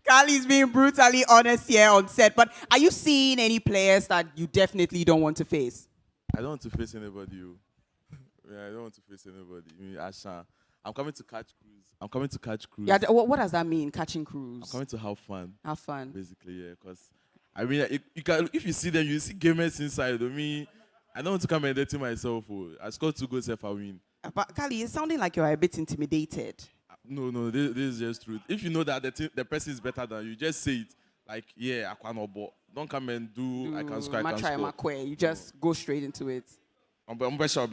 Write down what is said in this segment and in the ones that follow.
Kali's being brutally honest here on set. But are you seeing any players that you definitely don't want to face? I don't want to face anybody. Yeah, I don't want to face anybody. I mean, Asha, I'm coming to catch cruise. I'm coming to catch cruise. Yeah, what does that mean, catching cruise? I'm coming to have fun. Have fun. Basically, yeah. Because, I mean, you can, if you see them, you see gamers inside. I mean, I don't want to come and dirty myself. I scored 2 goals if I win. But Kali, it's sounding like you're a bit intimidated. No, this is just truth. If you know that the person is better than you, just say it. Like, yeah, I can't ball. Don't come and do I can score, I can score. You just go straight into it. I'm sure.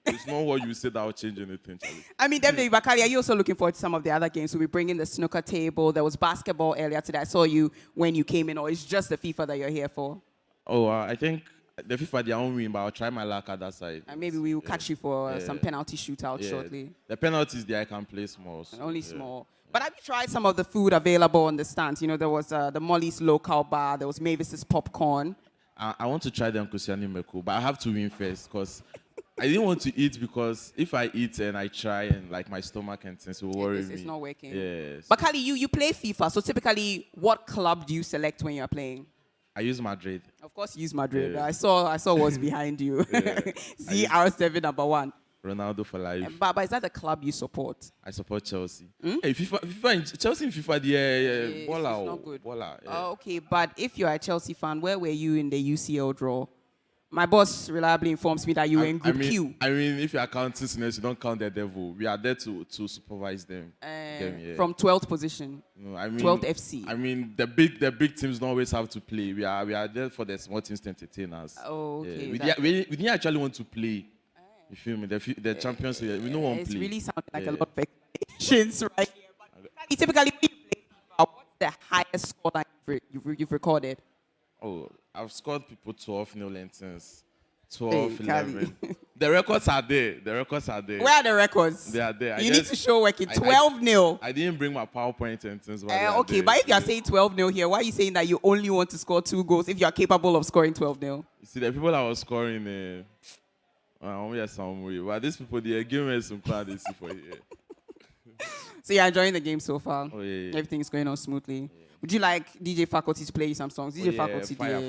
It's not what you said that will change anything, Charlie. I mean, definitely, Bakali, are you also looking forward to some of the other games? We'll be bringing the snooker table. There was basketball earlier today. I saw you when you came in, or it's just the FIFA that you're here for? Oh, I think the FIFA, they won't win, but I'll try my luck at that side. And maybe we will catch you for some penalty shootout shortly. The penalties there, I can play small. So, only small. But have you tried some of the food available on the stands? You know, there was the Molly's local bar. There was Mavis's popcorn. I want to try the Nkusiani Meko, but I have to win first because I didn't want to eat because if I eat and I try and like my stomach and things will worry me. It's not working. Yes. But Kali, you play FIFA, so typically what club do you select when you're playing? I use Madrid. Of course you use Madrid. Yeah. I saw what's behind you. CR7 number 1. Ronaldo for life. But is that the club you support? I support Chelsea. Hey, Chelsea in FIFA, It's Bola. not good. Bola, yeah. Oh, okay, but if you're a Chelsea fan, where were you in the UCL draw? My boss reliably informs me that you were in Group Q. I mean, if you are counting sinners, you don't count the devil. We are there to supervise them. From 12th position. No, I mean 12th FC. I mean, the big teams don't always have to play. We are there for the small teams to entertain us. Oh, okay. Yeah. We didn't actually want to play. You feel me? The champions, we don't want to play. It's really sounding like a lot of expectations right here. But typically, when you play FIFA, what's the highest scoreline you've recorded? Oh, I've scored people 12-0 and since 12, Hey, 11. The records are there. Where are the records? They are there. You need to show working 12-0. I didn't bring my PowerPoint and things. Okay, but if you're saying 12-0 here, why are you saying that you only want to score 2 goals if you're capable of scoring 12-0? You see, the people that were scoring, some way. But these people, they are giving us some cloud they see for here. So you're enjoying the game so far? Oh, yeah. Everything's going on smoothly? Yeah. Would you like DJ Faculty to play you some songs? DJ Faculty, fire.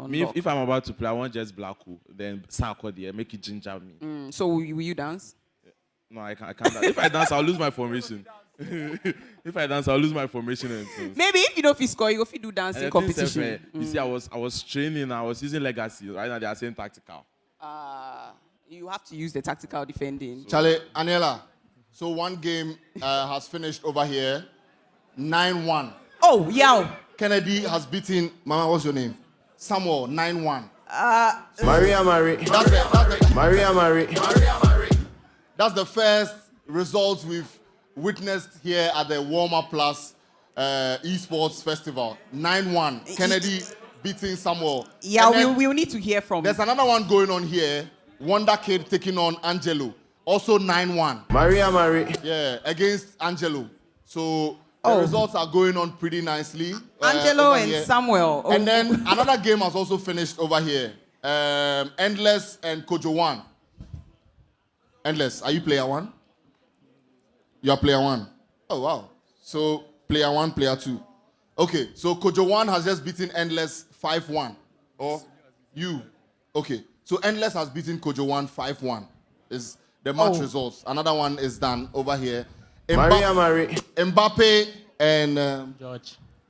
Me, if I'm about to play, I want just Black Hole. Then Sako there, make it ginger me. So will you dance? No, I can't dance. If I dance, I'll lose my formation. If I dance, I'll lose my formation and things. Maybe if you know if you score, you go do dancing competition. You see, I was training. I was using legacy. Right now, they are saying tactical. You have to use the tactical defending. So. Charlie, Aniela, so one game has finished over here, 9-1. Oh, yeah. Kennedy has beaten, Mama, what's your name? Samuel, 9-1. Maria. That's the first result we've witnessed here at the WarmUp Plus ESports Festival. 9-1. Kennedy beating Samuel. Yeah, we'll need to hear from. There's another one going on here. Wonder Kid taking on Angelo. Also 9-1. Maria. Yeah, against Angelo. So the results are going on pretty nicely. Angelo and here. Samuel. Oh. And then another game has also finished over here. Endless and Kojo 1. Endless, are you player 1? You are player 1. Oh, wow. So player 1, player 2. Okay, so Kojo 1 has just beaten Endless 5-1. Or you. Okay, so Endless has beaten Kojo 1 5-1. Is the match results. Another one is done over here. Mbappe and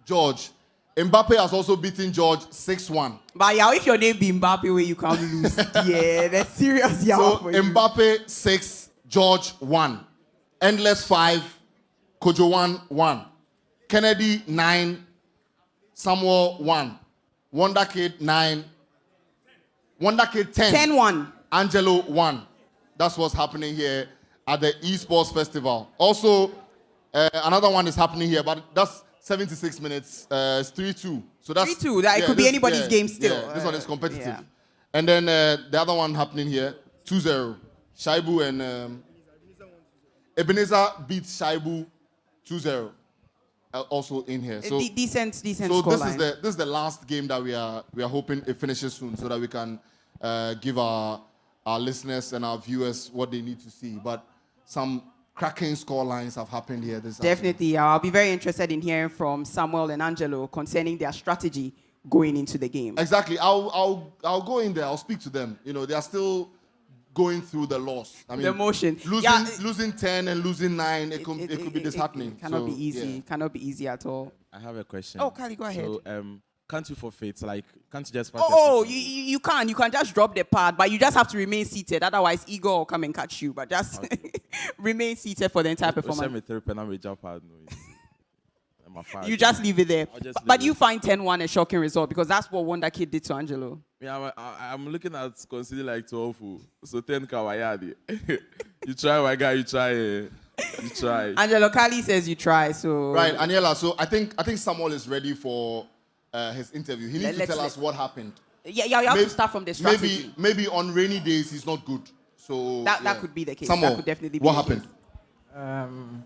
George. Mbappe has also beaten George 6-1. But yeah, if your name be Mbappe, where you can't lose. Yeah, that's serious. Yeah. So Mbappe 6, George 1. Endless 5, Kojo 1. Kennedy 9, Samuel 1. Wonder Kid 9. Wonder Kid 10. 10-1. Angelo 1. That's what's happening here at the Esports Festival. Also, another one is happening here, but that's 76 minutes. It's 3-2. So that's 3-2. It could be anybody's game still. Yeah, this one is competitive. Yeah. And then the other one happening here, 2-0. Shaibu and Ebenezer beats Shaibu 2-0. Also in here. So decent So scoreline. this is the last game that we are hoping it finishes soon, so that we can give our listeners and our viewers what they need to see. But some cracking score lines have happened here this Definitely. I'll be very interested in hearing from Samuel and Angelo concerning their strategy going into the game. Exactly. I'll go in there. I'll speak to them. You know, they are still going through the loss. I mean, The emotion. Losing 10 and losing 9, it could be disheartening. It cannot So, be easy. yeah. It cannot be easy at all. I have a question. Oh, Kali, go ahead. So, can't you forfeit? Like, can't you just pass Oh, the you can. You can just drop the pad, but you just have to remain seated. Otherwise, Igor will come and catch you. But just remain seated for the entire performance. You just leave it there. But you find 10-1 a shocking result because that's what Wonder Kid did to Angelo. Yeah, I'm looking at consider like 12. So 10 kawayadi. You try, my guy. You try. You try. Angelo Kali says you try. So Right, Aniela. So I think Samuel is ready for his interview. He needs to tell us what happened. Yeah, you have to start from the strategy. Maybe on rainy days he's not good. So that could be the case. Samuel, That could definitely be what the happened?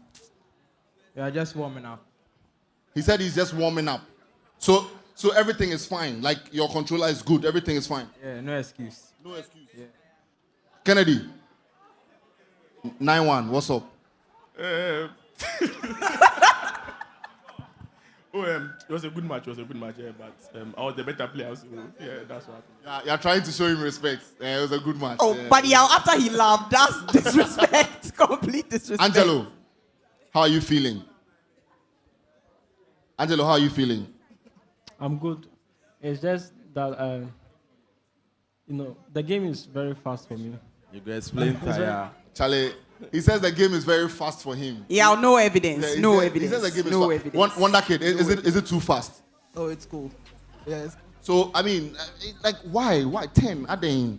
Yeah, just warming up. He said he's just warming up. So everything is fine. Like your controller is good. Everything is fine. Yeah, no excuse. No excuse. Yeah. Kennedy. 9-1. What's up? It was a good match. Yeah, but I was the better player. So yeah, that's what happened. Yeah, you're trying to show him respect. It was a good match. Oh, Yeah. but yeah, after he laughed, that's disrespect. Complete disrespect. Angelo, how are you feeling? Angelo, how are you feeling? I'm good. It's just that, the game is very fast for me. You go explain, Taya. Charlie, he says the game is very fast for him. Yeah, no evidence. Yeah, No he evidence. says the game is No fast. evidence. Wonder Kid, is it too fast? Oh, it's cool. Yes. So, I mean, like, why? Why 10? Adain.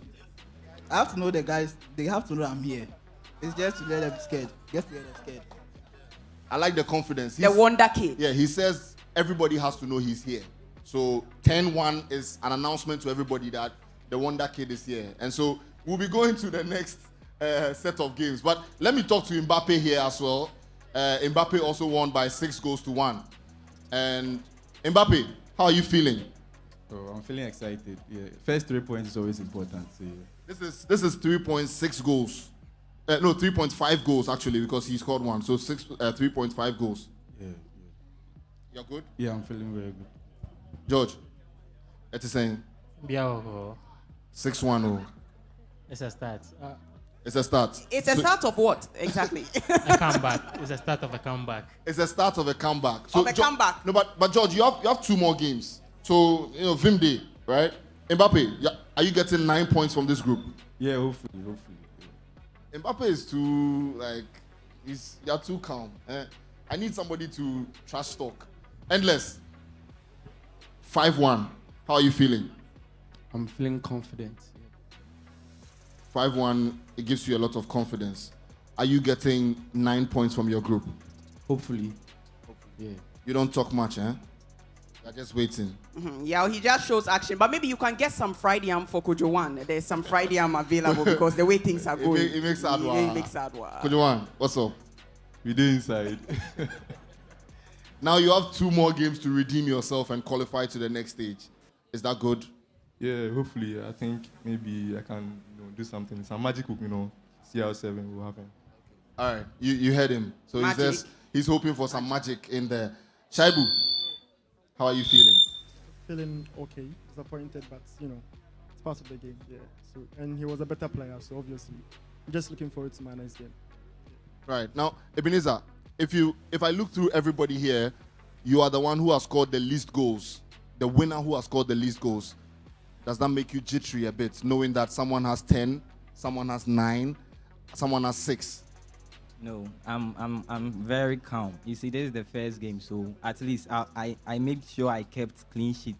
I have to know the guys. They have to know I'm here. It's just to let them scared. Just to let them scared. I like the confidence. The Wonder Kid. Yeah, he says everybody has to know he's here. So 10-1 is an announcement to everybody that the Wonder Kid is here. And so we'll be going to the next set of games. But let me talk to Mbappe here as well. Mbappe also won by 6-1. And Mbappe, how are you feeling? Oh, I'm feeling excited. Yeah, first 3 points is always important. So yeah. This is 3.6 goals. No, 3.5 goals actually because he scored one. So 3.5 goals. Yeah. You're good? Yeah, I'm feeling very good. George, it's saying 6-1. Oh. It's a start. It's a start. It's a start of what exactly? A comeback. It's a start of a comeback. It's a start of a comeback. Of a comeback. No, but George, you have 2 more games. So Vimde, right? Mbappe, are you getting 9 points from this group? Yeah, hopefully. Yeah. Mbappe is too you're too calm. I need somebody to trash talk. Endless. 5-1. How are you feeling? I'm feeling confident. 5-1. It gives you a lot of confidence. Are you getting 9 points from your group? Hopefully. Yeah. You don't talk much, eh? You're just waiting. Mm-hmm. Yeah, he just shows action. But maybe you can get some fried yam for Kwadwo. There's some fried yam available because the way things are going. It makes sad. It makes sad. Kwadwo, what's up? We did inside. Now you have 2 more games to redeem yourself and qualify to the next stage. Is that good? Yeah, hopefully. I think maybe I can do something. Some magic will, CR7 will happen. All right, you heard him. So he says he's hoping for some magic in there. Shaibu, how are you feeling? Feeling okay, disappointed, but it's part of the game. Yeah. So and he was a better player, so obviously, I'm just looking forward to my next game. Right now, Ebenezer, if I look through everybody here, you are the one who has scored the least goals, the winner who has scored the least goals. Does that make you jittery a bit, knowing that someone has 10, someone has 9, someone has 6? No, I'm very calm. You see, this is the first game, so at least I made sure I kept clean sheet.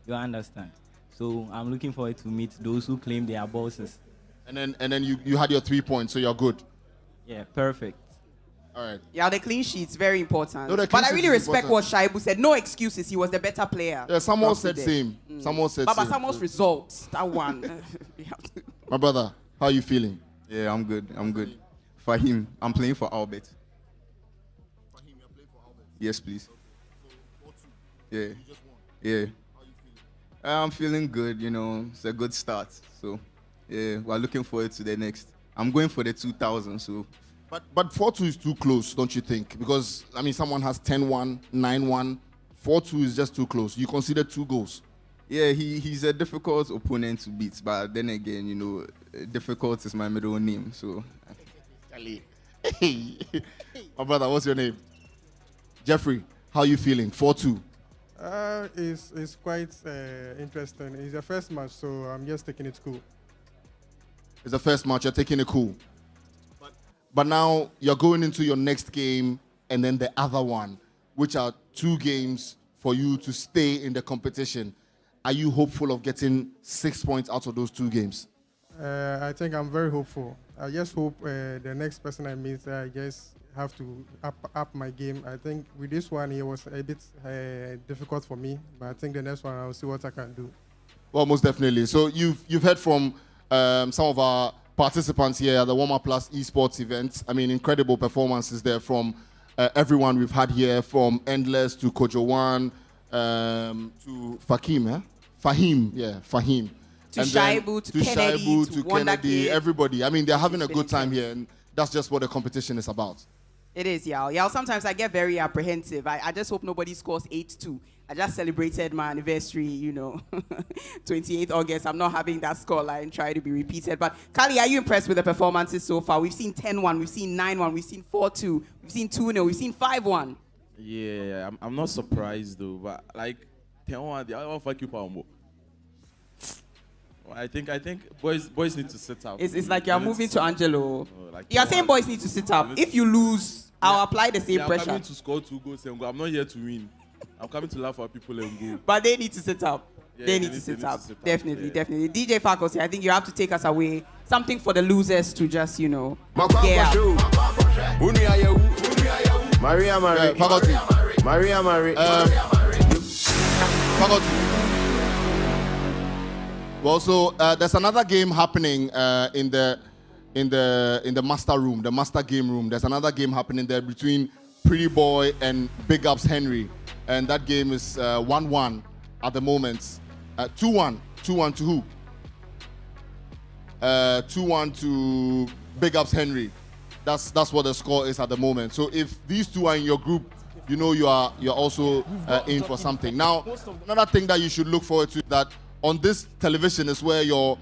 You understand? So I'm looking forward to meet those who claim they are bosses. And then you had your 3 points, so you're good. Yeah, perfect. All right. Yeah, the clean sheet's very important. No, but I really respect what Shaibu said. No excuses. He was the better player. Yeah, someone said same. Someone said But same. someone's results, that one. My brother, how are you feeling? Yeah, I'm good. Fahim, I'm playing for Albert. Fahim, you're playing for Albert? Yes, please. So 4-2. Yeah. You just won. Yeah. How are you feeling? I'm feeling good, It's a good start. So, yeah, we're looking forward to the next. I'm going for the 2000, so But 4-2 is too close, don't you think? Because I mean, someone has 10-1, 9-1. 4-2 is just too close. You consider 2 goals. Yeah, he's a difficult opponent to beat, but then again, you know, difficult is my middle name, so. Hey, my brother, what's your name? Jeffrey, how are you feeling? 4-2. It's quite interesting. It's the first match, so I'm just taking it cool. It's the first match, you're taking it cool. But now you're going into your next game and then the other one, which are 2 games for you to stay in the competition. Are you hopeful of getting 6 points out of those 2 games? I think I'm very hopeful. I just hope the next person I meet, I just have to up my game. I think with this one, it was a bit difficult for me, but I think the next one, I'll see what I can do. Well, most definitely. So you've heard from some of our participants here at the WarmUp Plus ESports event. I mean, incredible performances there from everyone we've had here, from Endless to Kwadwo to Fahim. To Shaibu, to Kennedy, Shaibu, to Wonder Kennedy, Kid. everybody. I mean, they're having a good time here, and that's just what the competition is about. It is, y'all. Y'all, sometimes I get very apprehensive. I just hope nobody scores 8-2. I just celebrated my anniversary, 28th August. I'm not having that scoreline try to be repeated. But, Kali, are you impressed with the performances so far? We've seen 10-1, we've seen 9-1, we've seen 4-2, we've seen 2-0, we've seen 5-1. Yeah, I'm not surprised, though. But, like, 10-1, the other one, fuck you, Palmo. I think boys need to sit up. It's like you're moving to Angelo. You're saying boys need to sit up. If you lose, I'll apply the same pressure. I'm coming to score 2 goals and go. I'm not here to win. I'm coming to laugh at people and go. But they need to sit up. Yeah, they need to sit up. Definitely. DJ Faculty, I think you have to take us away. Something for the losers to just, get out. Maria. Faculty. Faculty. Well, so there's another game happening in the master room, the master game room. There's another game happening there between Pretty Boy and Big Ups Henry, and that game is 1-1 at the moment. 2-1 to who? 2-1 to Big Ups Henry. That's what the score is at the moment. So if these 2 are in your group, you're also in for something. Now, another thing that you should look forward to is that on this television is where your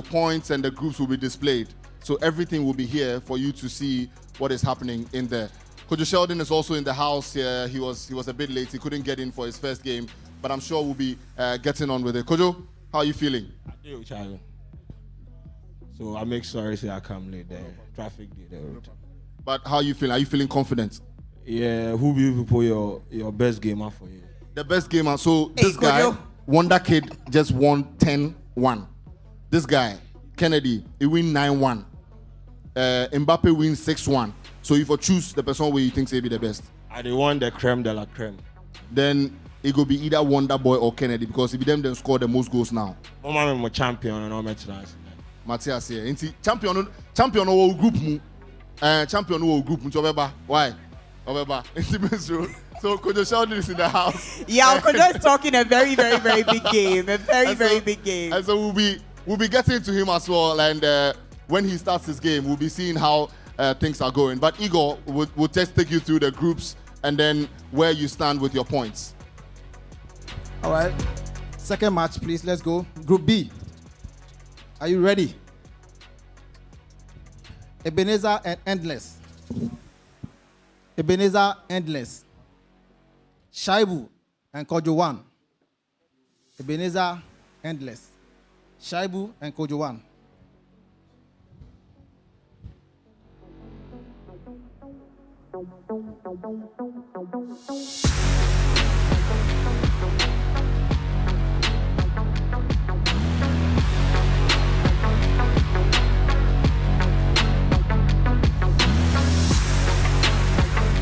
points and the groups will be displayed. So everything will be here for you to see what is happening in there. Coach Sheldon is also in the house here. He was a bit late. He couldn't get in for his first game, but I'm sure we'll be getting on with it. Kojo, how are you feeling? I do, Charlie. So I make sorry say I come late there. Traffic did the road. But how are you feeling? Are you feeling confident? Yeah, who will you put your best game out for you? The best game out. So this guy, Wonder Kid, just won 10-1. This guy, Kennedy, he win 9-1. Mbappe wins 6-1. So if you choose the person where you think will be the best, I the one the creme de la creme. Then it will be either Wonder Boy or Kennedy, because if them then score the most goals now. I'm a champion and all my chance. Matthias here. Champion or group mu. Champion or group mu. Why? So Kojo Sheldon is in the house. Yeah, Kojo is talking a very, very, very big game. A very big game. And so we'll be getting to him as well. And when he starts his game, we'll be seeing how things are going. But Igor will just take you through the groups and then where you stand with your points. All right. Second match, please. Let's go. Group B. Are you ready? Ebenezer and Endless. Ebenezer, Endless. Shaibu and Kwadwo. Ebenezer, Endless. Shaibu and Kwadwo.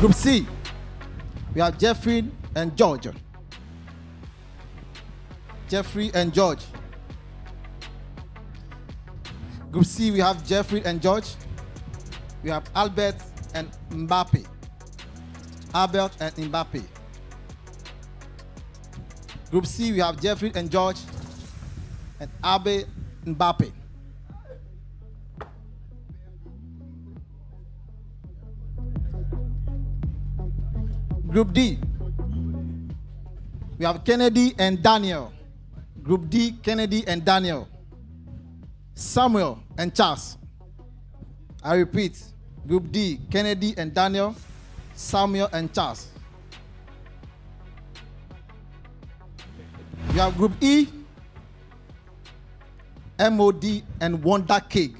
Group C, we have Jeffrey and George. Jeffrey and George. Group C, we have Jeffrey and George. We have Albert and Mbappe. Albert and Mbappe. Group C, we have Jeffrey and George and Abe Mbappe. Group D, we have Kennedy and Daniel. Group D, Kennedy and Daniel. Samuel and Charles. I repeat, Group D, Kennedy and Daniel. Samuel and Charles. We have Group E, MOD and Wonder Cake.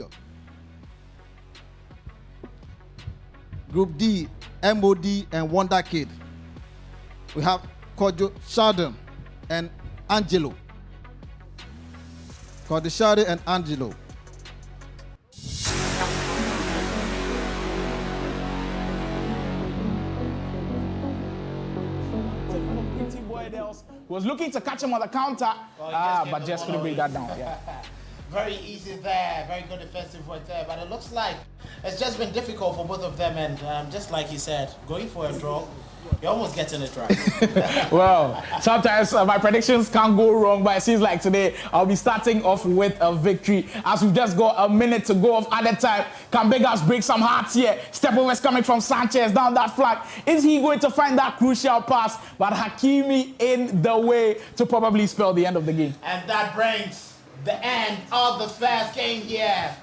Group D, MOD and Wonder Kid. We have Kwadwo, Sheldon and Angelo. Kwadwo, Sheldon and Angelo. Was looking to catch him on the counter, but just couldn't bring that down. Yeah. Very easy there, very good defensive work there, but it looks like it's just been difficult for both of them, and just like you said, going for a draw, you're almost getting it right. Well, sometimes my predictions can't go wrong, but it seems like today I'll be starting off with a victory as we've just got a minute to go of added time. Can Big Ups break some hearts here? Step over is coming from Sanchez down that flank. Is he going to find that crucial pass? But Hakimi in the way to probably spell the end of the game. And that brings the end of the first game here.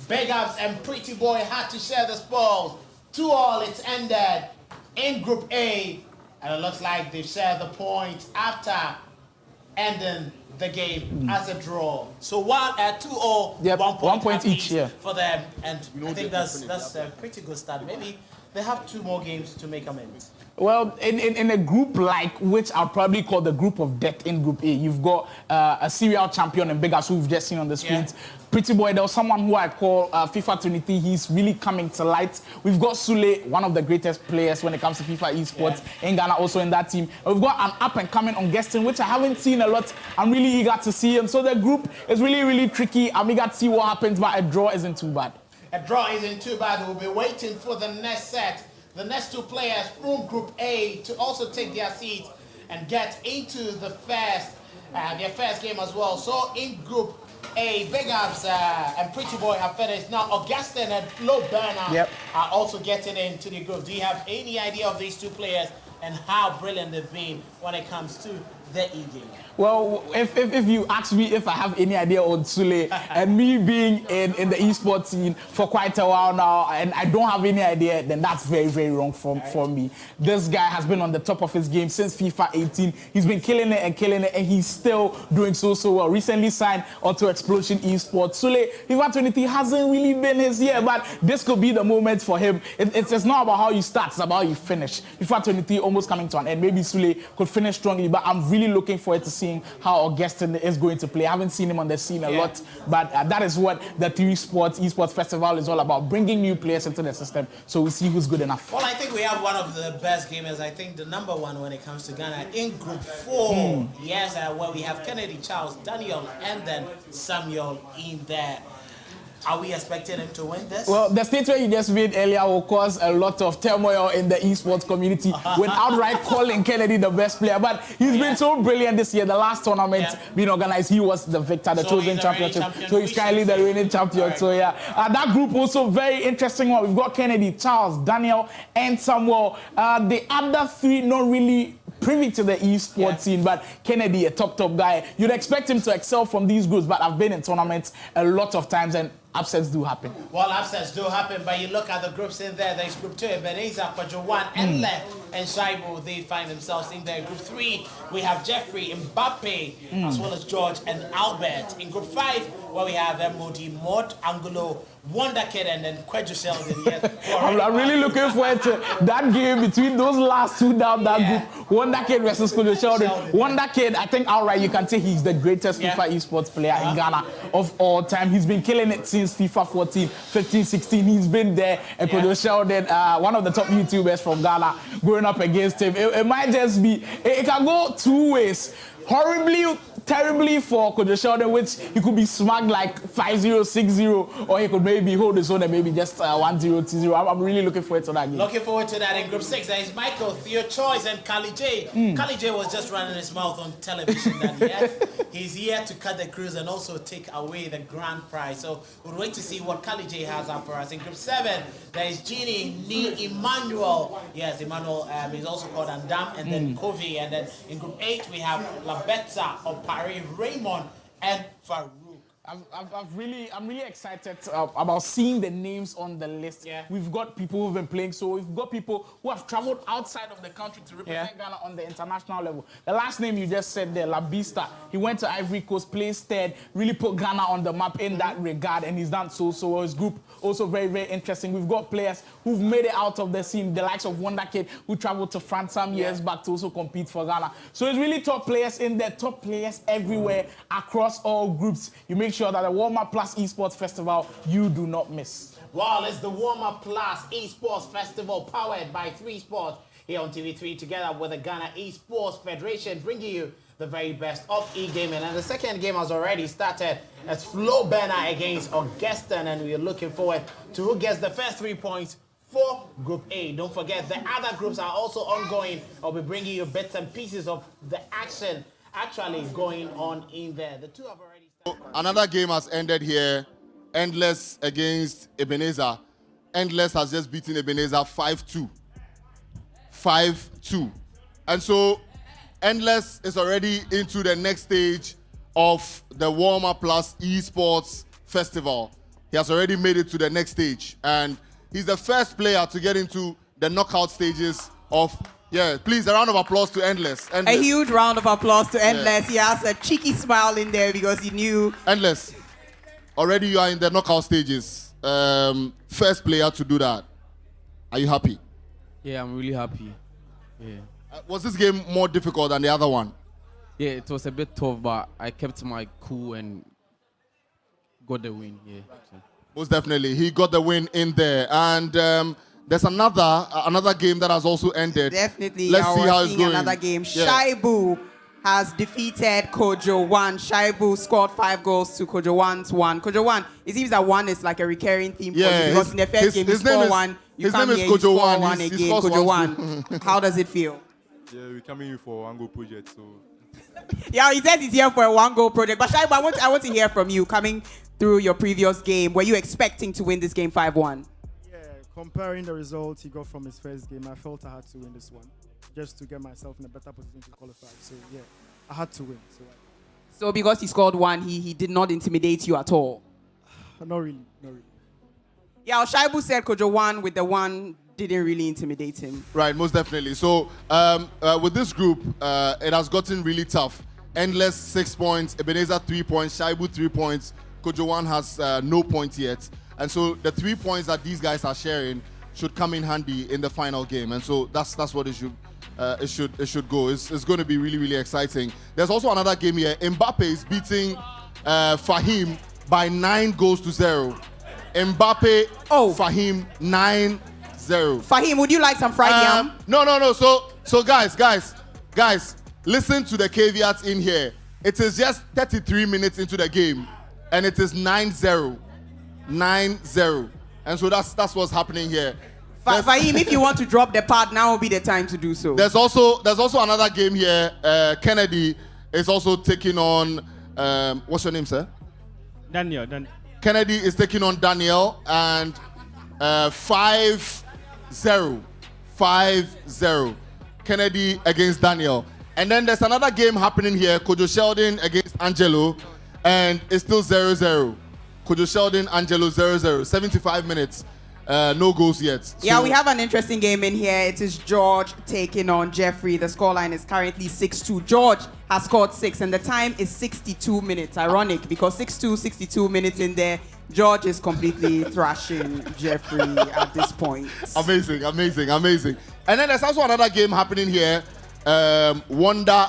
Big Ups and Pretty Boy had to share the spoils. 2-2 it's ended in Group A, and it looks like they've shared the points after ending the game as a draw. So while at 2-2, yep, 1 point each for them, and I think that's a pretty good start. Maybe they have 2 more games to make amends. Well, in a group like which I'll probably call the group of death in Group A, you've got a serial champion in Big Ups who we've just seen on the screens. Yeah. Pretty Boy, there was someone who I call FIFA 23. He's really coming to light. We've got Sule, one of the greatest players when it comes to FIFA esports in Ghana, also in that team. And we've got an up and coming on Guestin, which I haven't seen a lot. I'm really eager to see him. So the group is really, really tricky. I'm eager to see what happens, but a draw isn't too bad. A draw isn't too bad. We'll be waiting for the next set. The next 2 players from Group A to also take their seats and get into the their first game as well. So in Group A, Big Ups and Pretty Boy have finished. Now Augustin and Flo Bernard are also getting into the group. Do you have any idea of these 2 players and how brilliant they've been when it comes to the E-game? Well, if you ask me if I have any idea on Sule, and me being in the esports scene for quite a while now, and I don't have any idea, then that's very, very wrong for me. This guy has been on the top of his game since FIFA 18. He's been killing it, and he's still doing so well. Recently signed onto Explosion Esports. Sule, FIFA 23 hasn't really been his year, but this could be the moment for him. It's not about how you start, it's about how you finish. FIFA 23 almost coming to an end. Maybe Sule could finish strongly, but I'm really looking forward to seeing how Augustin is going to play. I haven't seen him on the scene a lot, but that is what the esports festival is all about, bringing new players into the system, so we see who's good enough. Well, I think we have one of the best gamers, I think the number 1 when it comes to Ghana in Group 4. Yes, where we have Kennedy, Charles, Daniel, and then Samuel in there. Are we expecting him to win this? Well, the statement you just made earlier will cause a lot of turmoil in the esports community with outright calling Kennedy the best player. But he's been so brilliant this year. The last tournament being organized, he was the victor, the chosen championship. So he's currently the reigning champion. Right. So yeah, that group also very interesting one. We've got Kennedy, Charles, Daniel, and Samuel. The other 3 not really privy to the esports scene, but Kennedy, a top guy. You'd expect him to excel from these groups, but I've been in tournaments a lot of times, and upsets do happen. Well, upsets do happen, but you look at the groups in there. There's Group 2, Ebenezer, Kwadwo 1, and and Shaibu. They find themselves in there. Group 3, we have Jeffrey, Mbappe, as well as George and Albert. In Group 5, where we have MOD, Mod, Angulo, Wonder Kid, and then Kwadwo, Sheldon. Yes, I'm really looking forward to that game between those last 2 down that group. Wonder Kid versus Kwadwo, Sheldon. Wonder Kid, I think outright you can say he's the greatest FIFA esports player in Ghana of all time. He's been killing it since FIFA 14, 15, 16. He's been there. And Kwadwo, Sheldon, one of the top YouTubers from Ghana, going up against him. It might just be, it can go 2 ways. Horribly terribly for Kwadwo Sheldon, which he could be smacked like 5-0, 6-0, or he could maybe hold his own and maybe just 1-0, 2-0. I'm really looking forward to that game. Looking forward to that in Group 6. There is Michael, Theo Choice, and Kali J. Kali J was just running his mouth on television that he's here to cut the cruise and also take away the grand prize. So we'll wait to see what Kali J has up for us. In Group 7, there is Genie, Emmanuel. Yes, Emmanuel is also called Andam, and then Kovi. And then in Group 8, we have Labetta, Opari, Raymond, and Farouk. I'm really excited about seeing the names on the list. Yeah. We've got people who've been playing, so we've got people who have traveled outside of the country to represent Ghana on the international level. The last name you just said there, Labista, he went to Ivory Coast, placed third, really put Ghana on the map in that regard, and he's done so well. His group also very, very interesting. We've got players who've made it out of the scene, the likes of Wonder Kid, who traveled to France some years back to also compete for Ghana. So it's really top players in there, top players everywhere across all groups. You make sure that the WarmUp Plus ESports Festival you do not miss. Well, it's the WarmUp Plus ESports Festival powered by 3 Sports here on TV3 together with the Ghana Esports Federation, bringing you the very best of e-gaming. And the second game has already started as Flo Berner against Augustin, and we are looking forward to who gets the first 3 points for Group A. Don't forget, the other groups are also ongoing. I'll be bringing you bits and pieces of the action actually going on in there. The two have already started. Another game has ended here. Endless against Ebenezer. Endless has just beaten Ebenezer 5-2. 5-2. And so Endless is already into the next stage of the WarmUp Plus ESports Festival. He has already made it to the next stage. And he's the first player to get into the knockout stages of... Yeah, please, a round of applause to Endless. A huge round of applause to Endless. He has a cheeky smile in there because he knew... Endless, already you are in the knockout stages. First player to do that. Are you happy? Yeah, I'm really happy. Yeah. Was this game more difficult than the other one? Yeah, it was a bit tough, but I kept my cool and got the win. Yeah. Most definitely, he got the win in there. And there's another game that has also ended. Definitely, Let's see how it's going. Another game. Yeah. Shaibu has defeated Kwadwo 1. Shaibu scored 5 goals to Kwadwo 1's 1. Kwadwo 1, it seems that 1 is like a recurring theme for you because in the first game you score 1, you come here, you score 1 again. Kwadwo 1. How does it feel? Yeah, we're coming here for a one-goal project, so... Yeah, he says he's here for a 1-goal project. But Shaibu, I want to hear from you coming through your previous game. Were you expecting to win this game 5-1? Comparing the results he got from his first game, I felt I had to win this one just to get myself in a better position to qualify. So, yeah, I had to win. So because he scored 1, he did not intimidate you at all? Not really. Yeah, Shaibu said Kwadwo 1 with the 1 didn't really intimidate him. Right, most definitely. So with this group, it has gotten really tough. Endless 6 points, Ebenezer 3 points, Shaibu 3 points, Kwadwo 1 has no points yet. And so the 3 points that these guys are sharing should come in handy in the final game. And so that's what it should go. It's going to be really, really exciting. There's also another game here. Mbappe is beating Fahim by 9 goals to 0. Mbappe, Fahim 9-0. Fahim, would you like some fried yam? No. So guys, listen to the caveats in here. It is just 33 minutes into the game, and it is 9-0. 9-0. And so that's what's happening here. Fahim, if you want to drop the pad, now will be the time to do so. There's also another game here. Kennedy is also taking on what's your name, sir? Daniel. Kennedy is taking on Daniel, and 5-0. 5-0. Kennedy against Daniel. And then there's another game happening here. Kwadwo Sheldon against Angelo, and it's still 0-0. Kwadwo Sheldon, Angelo 0-0. 75 minutes. No goals yet. So yeah, we have an interesting game in here. It is George taking on Jeffrey. The scoreline is currently 6-2. George has scored 6, and the time is 62 minutes. Ironic, because 6-2, 62 minutes in there. George is completely thrashing Jeffrey at this point. Amazing. And then there's also another game happening here. Wonder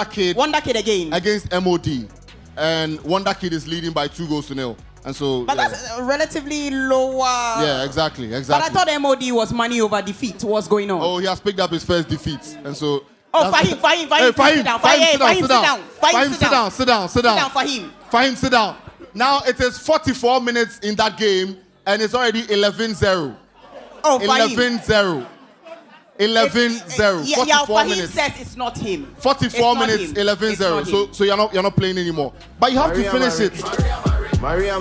Kid again against MOD. And Wonder Kid is leading by 2 goals to 0. And so, but that's relatively lower. Yeah, exactly. But I thought MOD was money over defeat. What's going on? Oh, he has picked up his first defeat. And so Oh, Fahim, Hey, sit down. Fahim, sit down. Fahim, sit down. Sit down, Fahim. Fahim, sit down. Now it is 44 minutes in that game, and it's already 11-0. Oh, Fahim. 11-0. 11-0. Yeah, 44 Fahim minutes. says it's not him. 44 minutes, 11-0. So you're not playing anymore. But you have to finish it. Maria.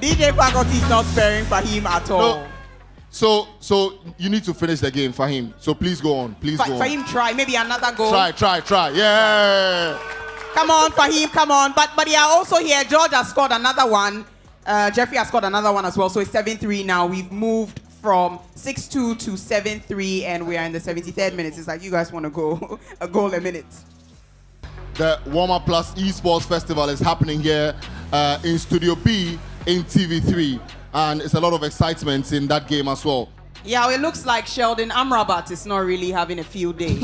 DJ faculty is not sparing Fahim at all. No. So you need to finish the game, Fahim. So please go on. Please go on. Fahim, try. Maybe another goal. Try. Yeah. Come on, Fahim, come on. But they are also here. George has scored another one. Jeffrey has scored another one as well. So it's 7-3 now. We've moved from 6-2 to 7-3, and we are in the 73rd minute. It's like you guys want to go a goal a minute. The WarmUp Plus ESports Festival is happening here in Studio B in TV3. And it's a lot of excitement in that game as well. Yeah, it looks like Sheldon Amrabat is not really having a field day.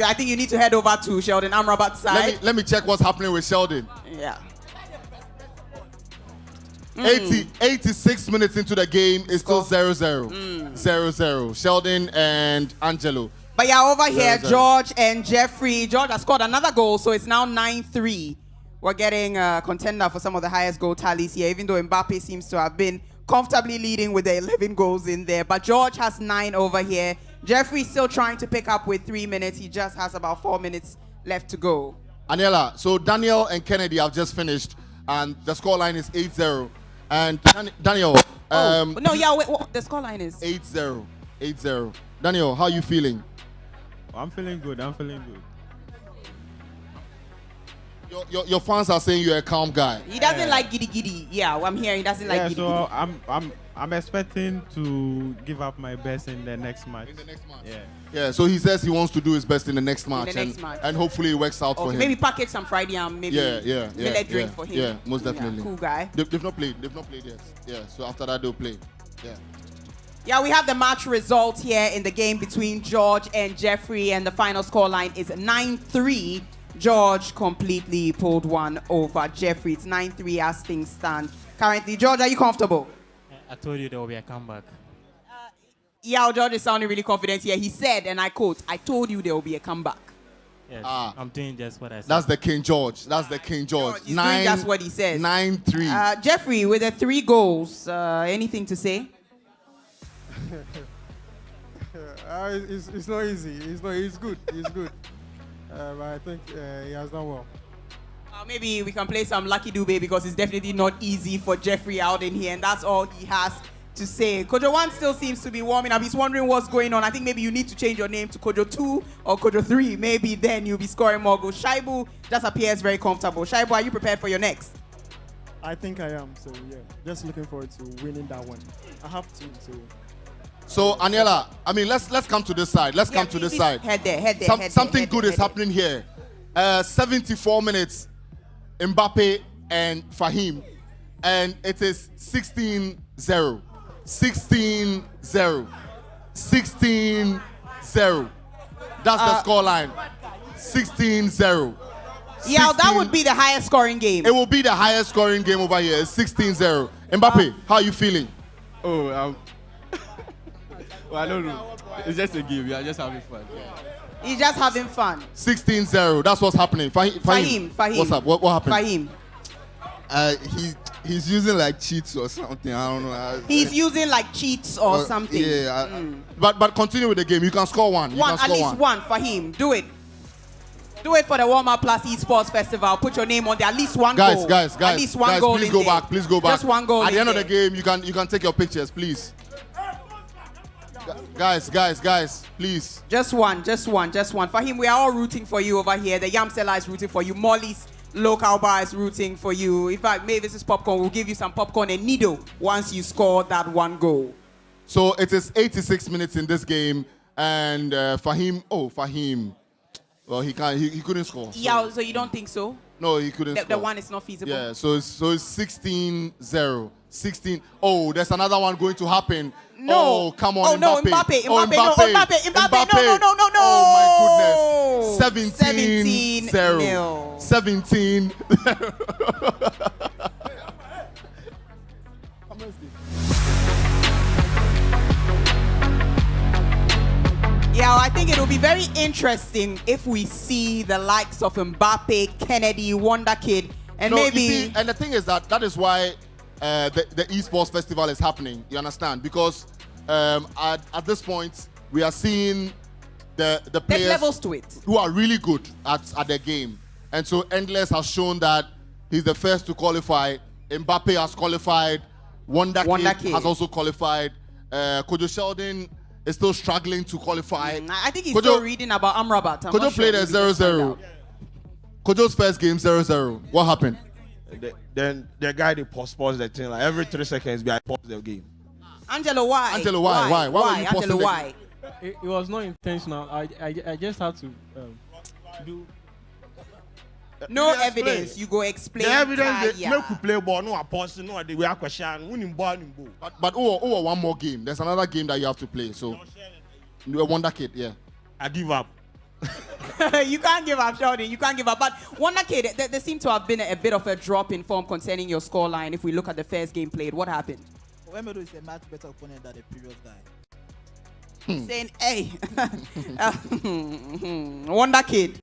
I think you need to head over to Sheldon Amrabat's side. Let me check what's happening with Sheldon. Yeah. 86 minutes into the game, it's still 0-0. 0-0. Sheldon and Angelo. But yeah, over here, 0-0. George and Jeffrey. George has scored another goal, so it's now 9-3. We're getting a contender for some of the highest goal tallies here, even though Mbappe seems to have been comfortably leading with the 11 goals in there. But George has 9 over here. Jeffrey's still trying to pick up with 3 minutes. He just has about 4 minutes left to go. Aniela, so Daniel and Kennedy have just finished, and the scoreline is 8-0. And Daniel, wait, the scoreline is 8-0. 8-0. Daniel, how are you feeling? I'm feeling good. Your fans are saying you're a calm guy. He doesn't like giddy. Yeah, I'm hearing he doesn't like giddy. So I'm expecting to give up my best in the next match. Yeah, so he says he wants to do his best in the next match. Match. And hopefully it works out for him. Maybe package some Friday and maybe millet drink for him. Yeah, most definitely. Yeah, cool guy. They've not played yet. Yeah, so after that they'll play. Yeah. Yeah, we have the match result here in the game between George and Jeffrey, and the final scoreline is 9-3. George completely pulled one over Jeffrey. It's 9-3 as things stand currently. George, are you comfortable? I told you there will be a comeback. Yeah, George is sounding really confident here. He said, and I quote, "I told you there will be a comeback." Yes, I'm doing just what I said. That's the King George. He's doing just what he says. 9-3. Jeffrey, with the 3 goals, anything to say? It's not easy. It's good. But I think he has done well. Maybe we can play some Lucky Dube because it's definitely not easy for Jeffrey out in here, and that's all he has to say. Kwadwo 1 still seems to be warming up. He's wondering what's going on. I think maybe you need to change your name to Kwadwo 2 or Kwadwo 3. Maybe then you'll be scoring more goals. Shaibu just appears very comfortable. Shaibu, are you prepared for your next? I think I am. So yeah, just looking forward to winning that one. I have to. So Aniela, I mean, let's come to this side. Let's come to this side. Head there. Something good is happening here. 74 minutes, Mbappe and Fahim, and it is 16-0. 16-0. 16-0. That's the scoreline. 16-0. Yeah, that would be the highest scoring game. It will be the highest scoring game over here. It's 16-0. Mbappe, how are you feeling? Well, I don't know. It's just a game. We are just having fun. He's just having fun. 16-0. That's what's happening. Fahim. What's up? What happened? Fahim. He's using like cheats or something. I don't know. He's using like cheats or something. Yeah. But continue with the game. You can score one. At least one, Fahim. Do it. Do it for the WarmUp Plus ESports Festival. Put your name on there. At least one goal. Guys. At least one goal. Please go back. Please go back. Just one goal. At the end of the game, you can take your pictures, please. Guys, please. Just one. Fahim, we are all rooting for you over here. The Yam Seller is rooting for you. Molly's local bar is rooting for you. In fact, maybe this is popcorn. We'll give you some popcorn and needle once you score that one goal. So it is 86 minutes in this game, and Fahim. Well, he couldn't score. So. Yeah, so you don't think so? No, he couldn't score. The one is not feasible. Yeah, so it's 16-0. 16. Oh, there's another one going to happen. No. Oh, come on, Mbappe. Mbappe. No. Oh, my goodness. 17-0. 17. Now, I think it will be very interesting if we see the likes of Mbappe, Kennedy, Wonder Kid, and maybe. You see, and the thing is that is why the esports festival is happening. You understand? Because at this point, we are seeing the players levels to it who are really good at their game. And so Endless has shown that he's the first to qualify. Mbappe has qualified. Wonder Kid has also qualified. Kwadwo Sheldon is still struggling to qualify. I think he's still reading about Amrabat. Kwadwo played at 0-0. Kwadwo's first game 0-0. What happened? Then the guy they postpones the thing like every 3 seconds. I pause the game. Angelo, why? Angelo, why? Why were you Angelo, why? It was not intentional. I just had to do. No evidence. You go explain. The evidence they make you play ball. No, I pause. No, they were question. Winning ball. But one more game. There's another game that you have to play. So, Wonder Kid, yeah. I give up. You can't give up, Sheldon. You can't give up. But Wonder Kid, there seemed to have been a bit of a drop in form concerning your scoreline. If we look at the first game played, what happened? Emedo is a much better opponent than the previous guy. Saying, hey, Wonder Kid.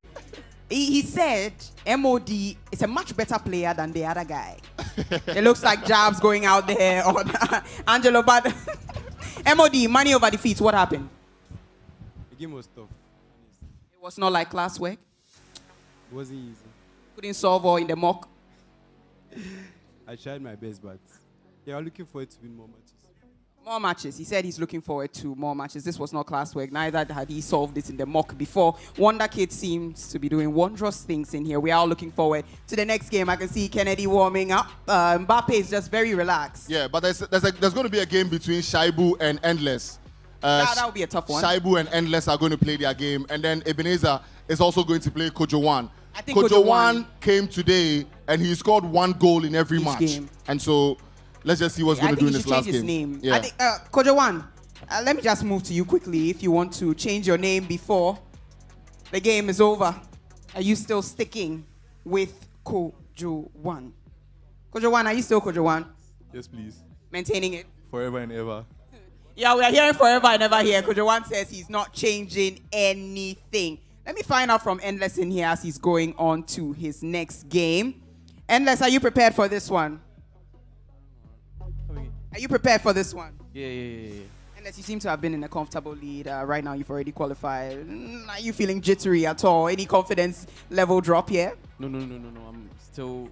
He said MOD is a much better player than the other guy. It looks like jabs going out there on Angelo, but MOD, money over defeat, what happened? The game was tough. It was not like classwork? It wasn't easy. Couldn't solve all in the mock? I tried my best, but yeah, I'm looking forward to win more matches. More matches. He said he's looking forward to more matches. This was not classwork. Neither had he solved it in the mock before. Wonder Kid seems to be doing wondrous things in here. We are all looking forward to the next game. I can see Kennedy warming up. Mbappe is just very relaxed. Yeah, but there's going to be a game between Shaibu and Endless. That would be a tough one. Shaibu and Endless are going to play their game. And then Ebenezer is also going to play Kwadwo 1. I think Kwadwo 1 came today and he scored 1 goal in every match. Game. And so let's just see what's going to do in this last game. Name. Yeah. I think, Kwadwo 1, let me just move to you quickly if you want to change your name before the game is over. Are you still sticking with Kwadwo 1? Kwadwo 1, are you still Kwadwo 1? Yes, please. Maintaining it? Forever and ever. Yeah, we are hearing forever and ever here. Kwadwo 1 says he's not changing anything. Let me find out from Endless in here as he's going on to his next game. Endless, are you prepared for this one? Are you prepared for this one? Yeah. Unless you seem to have been in a comfortable lead. Right now, you've already qualified. Are you feeling jittery at all? Any confidence level drop here? No. I'm still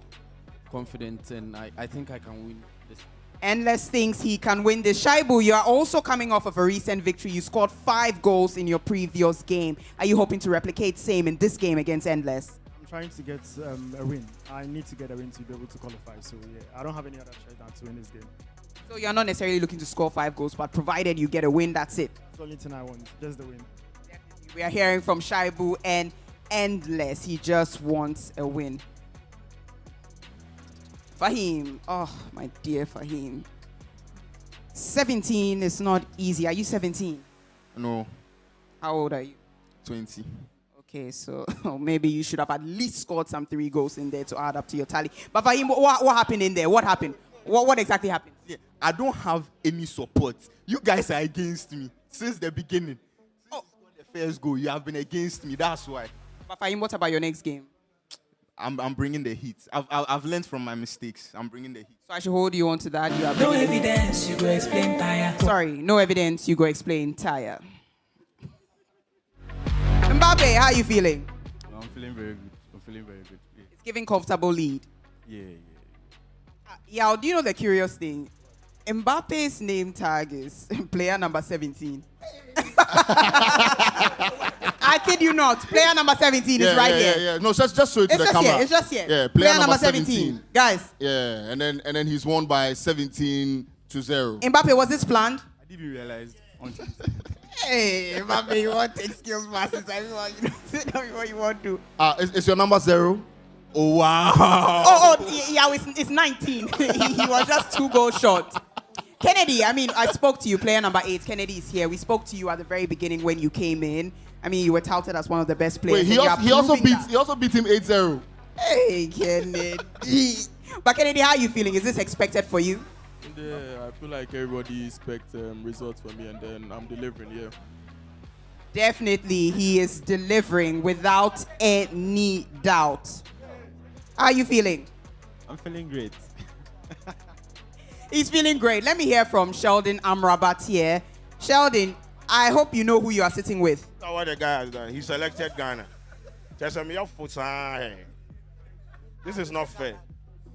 confident, and I think I can win this. Endless thinks he can win this. Shaibu, you are also coming off of a recent victory. You scored 5 goals in your previous game. Are you hoping to replicate same in this game against Endless? I'm trying to get a win. I need to get a win to be able to qualify. So, yeah, I don't have any other choice than to win this game. So you're not necessarily looking to score 5 goals, but provided you get a win, that's it. That's the only thing I want, just the win. We are hearing from Shaibu and Endless. He just wants a win. Fahim. Oh, my dear Fahim. 17 is not easy. Are you 17? No. How old are you? 20. Okay, so maybe you should have at least scored some 3 goals in there to add up to your tally. But Fahim, what happened in there? What happened? What exactly happened? Yeah, I don't have any support. You guys are against me since the beginning. Since the first goal, you have been against me. That's why. But Fahim, what about your next game? I'm bringing the heat. I've learned from my mistakes. I'm bringing the heat. So I should hold you on to that. You have no evidence, you go explain tire. Sorry, no evidence, you go explain tire. Mbappe, how are you feeling? I'm feeling very good. Yeah. It's giving comfortable lead. Yeah. Yeah, do you know the curious thing? Mbappe's name tag is player number 17. I kid you not. Player number 17 is right here. Yeah. No, just show it to the camera. It's just here. Yeah, player number 17. Guys. Yeah, and then he's won by 17-0. Mbappe, was this planned? I didn't even realize until Hey, Mbappe, you want to take skills passes. Everyone, tell me what you want to. Is your number 0? Oh, wow. Yeah, it's 19. he was just 2 goals short. Kennedy, I mean, I spoke to you, player number 8. Kennedy is here. We spoke to you at the very beginning when you came in. I mean, you were touted as one of the best players. Wait, he also beat him 8-0. Hey, Kennedy. But Kennedy, how are you feeling? Is this expected for you? Yeah, I feel like everybody expects results from me, and then I'm delivering, yeah. Definitely, he is delivering without any doubt. How are you feeling? I'm feeling great. He's feeling great. Let me hear from Sheldon Amrabat here. Sheldon, I hope you know who you are sitting with. That's what the guy has done. He selected Ghana. This is not fair.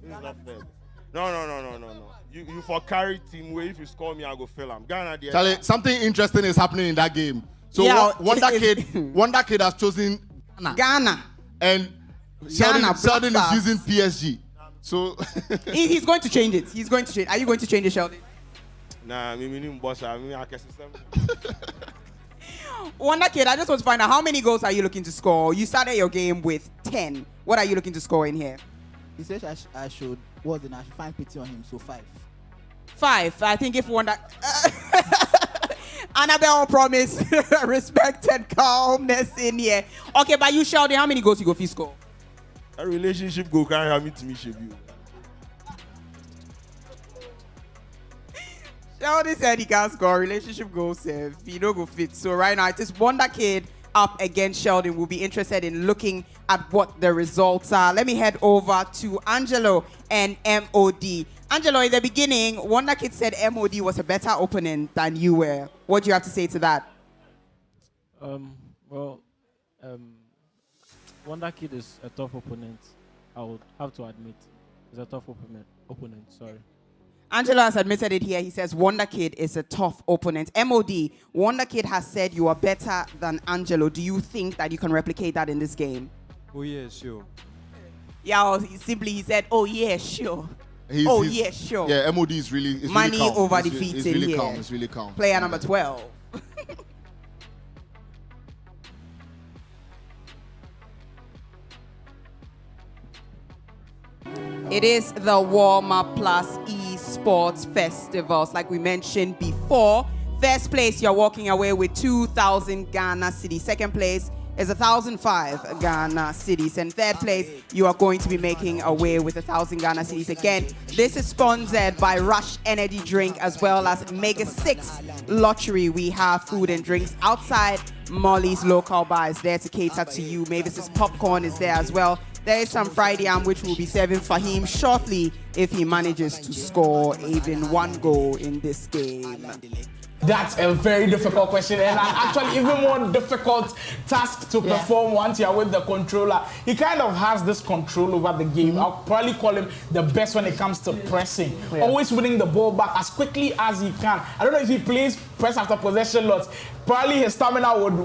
This is not fair. No. You for carry team where if you score me, I'll go fill him. Ghana, Charlie, something interesting is happening in that game. So Yeah, Wonder Kid has chosen Ghana. And Sheldon is using PSG. So He's going to change it. He's going to change. Are you going to change it, Sheldon? Nah, I can system. Wonder Kid, I just want to find out how many goals are you looking to score? You started your game with 10. What are you looking to score in here? He said I should find pity on him, so 5. 5. I think if Wonder... Annabelle promise respect and calmness in here. Okay, but you, Sheldon, how many goals you go for score? A relationship go can't have me to me, Shebu. Sheldon said he can't score. Relationship goals, he don't go fit. So right now, it is Wonder Kid up against Sheldon. We'll be interested in looking at what the results are. Let me head over to Angelo and MOD. Angelo, in the beginning, Wonder Kid said MOD was a better opponent than you were. What do you have to say to that? Wonder Kid is a tough opponent. I would have to admit. He's a tough opponent, sorry. Angelo has admitted it here. He says Wonder Kid is a tough opponent. MOD, Wonder Kid has said you are better than Angelo. Do you think that you can replicate that in this game? Oh, yeah, sure. Yeah, he said, oh, yeah, sure. Yeah, sure. Yeah, MOD is really money really calm. over It's defeat it's in really here. calm. It's really calm. Player number 12. It is the WarmUp Plus ESports Festival. Like we mentioned before, first place, you're walking away with 2,000 Ghana cedis. Second place is 1,005 Ghana cedis. And third place, you are going to be making away with 1,000 Ghana cedis. Again, this is sponsored by Rush Energy Drink as well as Mega 6 Lottery. We have food and drinks outside Molly's local bar is there to cater to you. Mavis's popcorn is there as well. There is some fried yam which we'll be serving for him shortly if he manages to score even one goal in this game. That's a very difficult question and actually even more difficult task to perform once you're with the controller. He kind of has this control over the game. I'll probably call him the best when it comes to pressing. Always winning the ball back as quickly as he can. I don't know if he plays press after possession lots. Probably his stamina would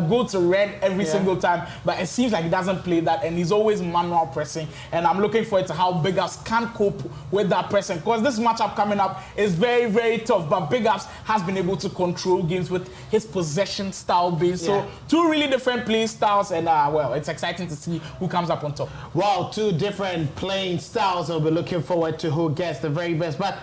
go to red every single time, but it seems like he doesn't play that and he's always manual pressing. And I'm looking forward to how Big Ups can cope with that pressing because this matchup coming up is very, very tough. But Big Ups has been able to control games with his possession style base. So two really different play styles and well, it's exciting to see who comes up on top. Well, two different playing styles and we're looking forward to who gets the very best. But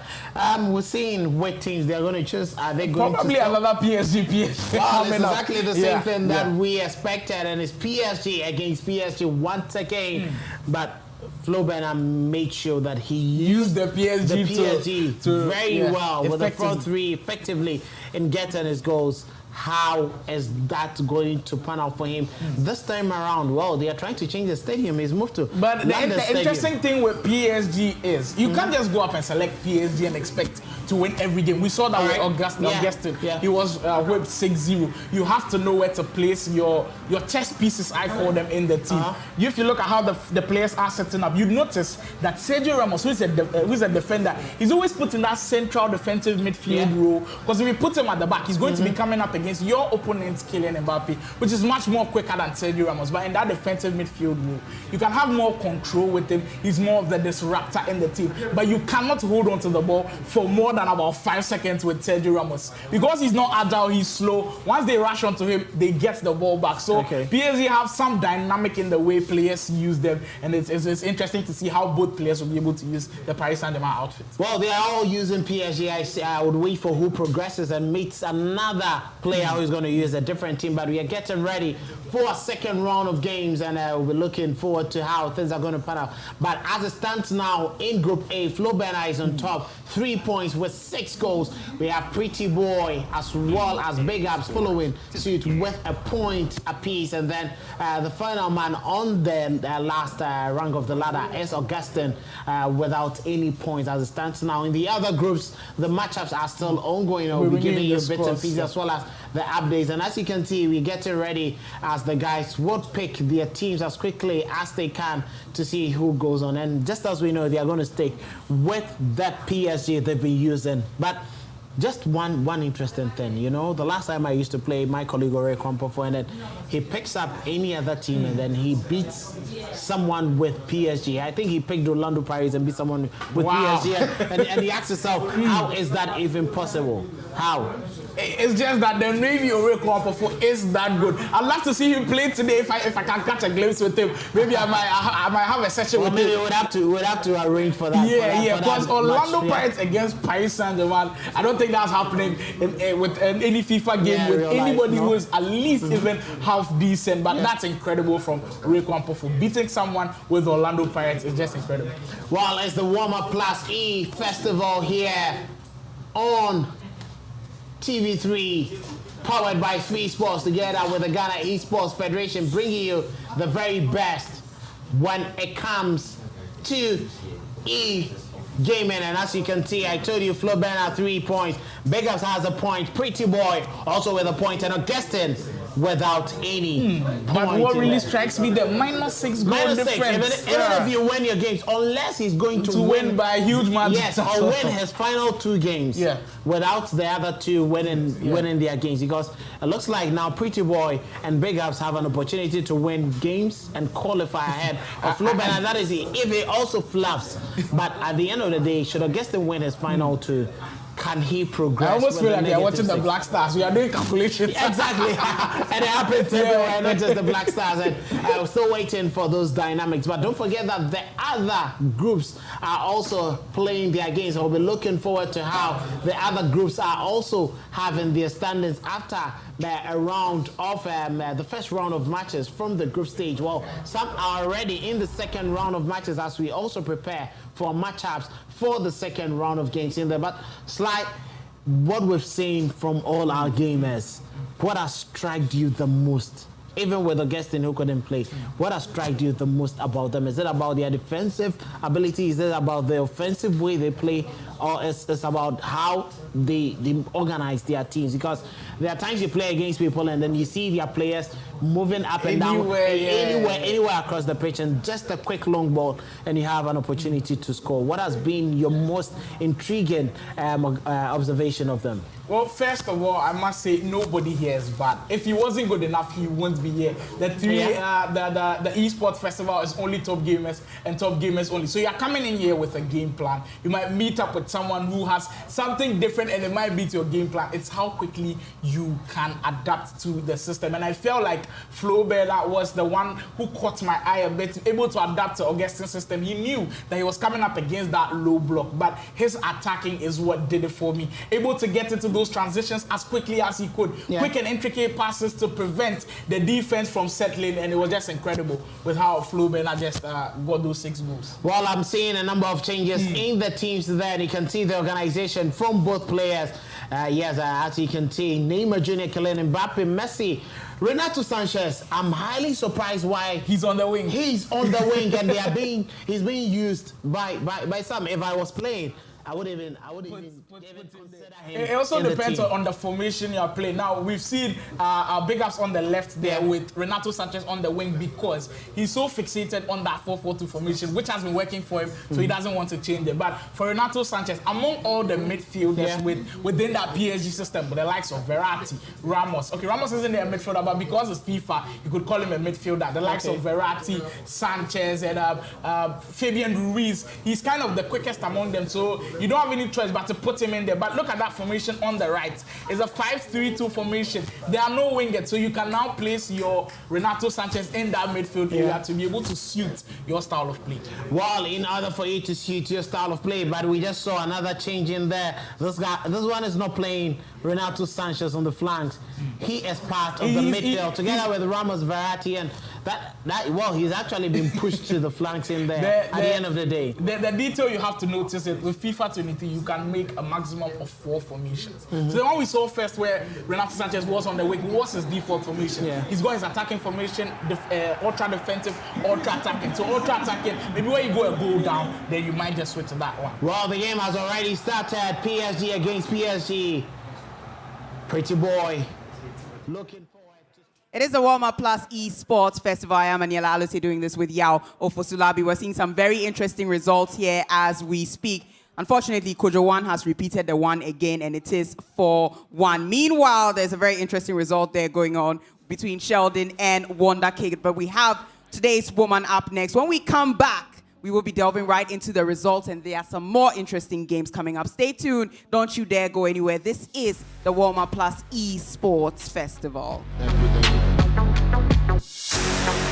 we're seeing what teams they're going to choose. Are they going probably to another PSG? Well, it's exactly the same thing that we expected, and it's PSG against PSG once again. But Flo Bernard made sure that he used the PSG, to very well with the front three effectively in getting his goals. How is that going to pan out for him this time around? Well, they are trying to change the stadium. He's moved to But the interesting thing with PSG is you can't just go up and select PSG and expect to win every game. We saw that with Augustin. He was whipped 6-0. You have to know where to place your chess pieces, I call them, in the team. If you look at how the players are setting up, you notice that Sergio Ramos, who's a defender, he's always put in that central defensive midfield role because if you put him at the back, he's going to be coming up against your opponent's Kylian Mbappe, which is much more quicker than Sergio Ramos. But in that defensive midfield role, you can have more control with him. He's more of the disruptor in the team. But you cannot hold on to the ball for more than about 5 seconds with Sergio Ramos. Because he's not agile, he's slow. Once they rush onto him, they get the ball back. So PSG have some dynamic in the way players use them. And it's interesting to see how both players will be able to use the Paris Saint-Germain outfit. Well, they are all using PSG. I would wait for who progresses and meets another player who's going to use a different team. But we are getting ready for a second round of games, and we'll be looking forward to how things are going to pan out. But as it stands now in Group A, Flo Bernard is on top, 3 points. with 6 goals. We have Pretty Boy as well as Big Ups following suit with a point apiece. And then the final man on the last rank of the ladder is Augustine without any points as it stands now. In the other groups, the matchups are still ongoing. We'll be giving you bits and pieces as well as the updates. And as you can see, we're getting ready as the guys would pick their teams as quickly as they can to see who goes on. And just as we know, they are going to stick with that PSG they've been using. But just one interesting thing, you know, the last time I used to play, my colleague Ore Kwampofo, and then he picks up any other team and then he beats someone with PSG. I think he picked Orlando Pirates and beat someone with PSG. And he asks himself, how is that even possible? How? It's just that the name Ore Kwampofo is that good. I'd love to see him play today if I can catch a glimpse with him. Maybe I might have a session with him. Maybe we would have to arrange for that. Yeah. Because Orlando Pirates against Paris Saint-Germain, I don't think that's happening with any FIFA game with anybody who is at least even half decent. But that's incredible from Ore Kwampofo. Beating someone with Orlando Pirates is just incredible. Well, it's the WarmUp Plus E Festival here on TV3, powered by Free Sports, together with the Ghana Esports Federation, bringing you the very best when it comes to e-gaming. And as you can see, I told you, Flo Bernard 3 points, Big Ups has a point, Pretty Boy also with a point, and Augustine without any point. But what really strikes me, the -6 goal difference. Even if you win your games, unless he's going to win by a huge margin. Yes, or win his final 2 games without the other 2 winning their games. Because it looks like now Pretty Boy and Big Ups have an opportunity to win games and qualify ahead of Flo Bernard. That is if he also fluffs. But at the end of the day, should Augustine win his final 2, can he progress? I almost feel like they're watching the Black Stars. We are doing calculations. Exactly. And it happens everywhere, not just the Black Stars. And we're still waiting for those dynamics. But don't forget that the other groups are also playing their games. We'll be looking forward to how the other groups are also having their standings after a round of the first round of matches from the group stage. Well, some are already in the second round of matches as we also prepare for matchups for the second round of games in there. But Sly, what we've seen from all our gamers, what has struck you the most? Even with Augustine who couldn't play, what has struck you the most about them? Is it about their defensive ability? Is it about the offensive way they play? Or it's about how they organize their teams? Because there are times you play against people and then you see their players moving up and down anywhere across the pitch, and just a quick long ball and you have an opportunity to score. What has been your most intriguing observation of them? Well, first of all, I must say nobody here is bad. If he wasn't good enough, he wouldn't be here. The esports festival is only top gamers and top gamers only. So you're coming in here with a game plan. You might meet up with someone who has something different and it might beat your game plan. It's how quickly you can adapt to the system. And I felt like Flo Bernard was the one who caught my eye a bit, able to adapt to Augustine's system. He knew that he was coming up against that low block, but his attacking is what did it for me. Able to get into those transitions as quickly as he could. Quick and intricate passes to prevent the defense from settling, and it was just incredible with how Flo Bernard just got those 6 goals. Well, I'm seeing a number of changes in the teams there. You can see the organization from both players. Yes, as you can see, Neymar Jr., Kylian Mbappe, Messi, Renato Sanchez. I'm highly surprised why he's on the wing. He's on the wing, and he's being used by some. If I was playing, I would even consider him. It also depends on the formation you are playing. Now, we've seen our Big Ups on the left there with Renato Sanchez on the wing because he's so fixated on that 4-4-2 formation, which has been working for him, so he doesn't want to change it. But for Renato Sanchez, among all the midfielders within that PSG system, with the likes of Verratti, Ramos. Okay, Ramos isn't a midfielder, but because it's FIFA, you could call him a midfielder. The likes of Verratti, Sanchez, and Fabian Ruiz. He's kind of the quickest among them, so you don't have any choice but to put him in there. But look at that formation on the right. It's a 5-3-2 formation. There are no wingers, so you can now place your Renato Sanchez in that midfield area to be able to suit your style of play. Well, in order for you to suit your style of play, but we just saw another change in there. This one is not playing Renato Sanchez on the flanks. He is part of the midfield together with Ramos, Verratti, and Well, he's actually been pushed to the flanks in there at the end of the day. The detail you have to notice is with FIFA 23, you can make a maximum of 4 formations. So the one we saw first where Renato Sanchez was on the wing was his default formation. Yeah. He's got his attacking formation, ultra defensive, ultra attacking. So ultra attacking, maybe when you go a goal down, then you might just switch to that one. Well, the game has already started. PSG against PSG. Pretty boy. Looking forward to... It is the WarmUp Plus ESports Festival. I am Aniela Alose doing this with Yao Ofosulabi. We're seeing some very interesting results here as we speak. Unfortunately, Kwadwo 1 has repeated the 1 again, and it is 4-1. Meanwhile, there's a very interesting result there going on between Sheldon and Wonder Kid. But we have today's woman up next. When we come back, we will be delving right into the results, and there are some more interesting games coming up. Stay tuned. Don't you dare go anywhere. This is the WarmUp Plus ESports Festival. Thank you.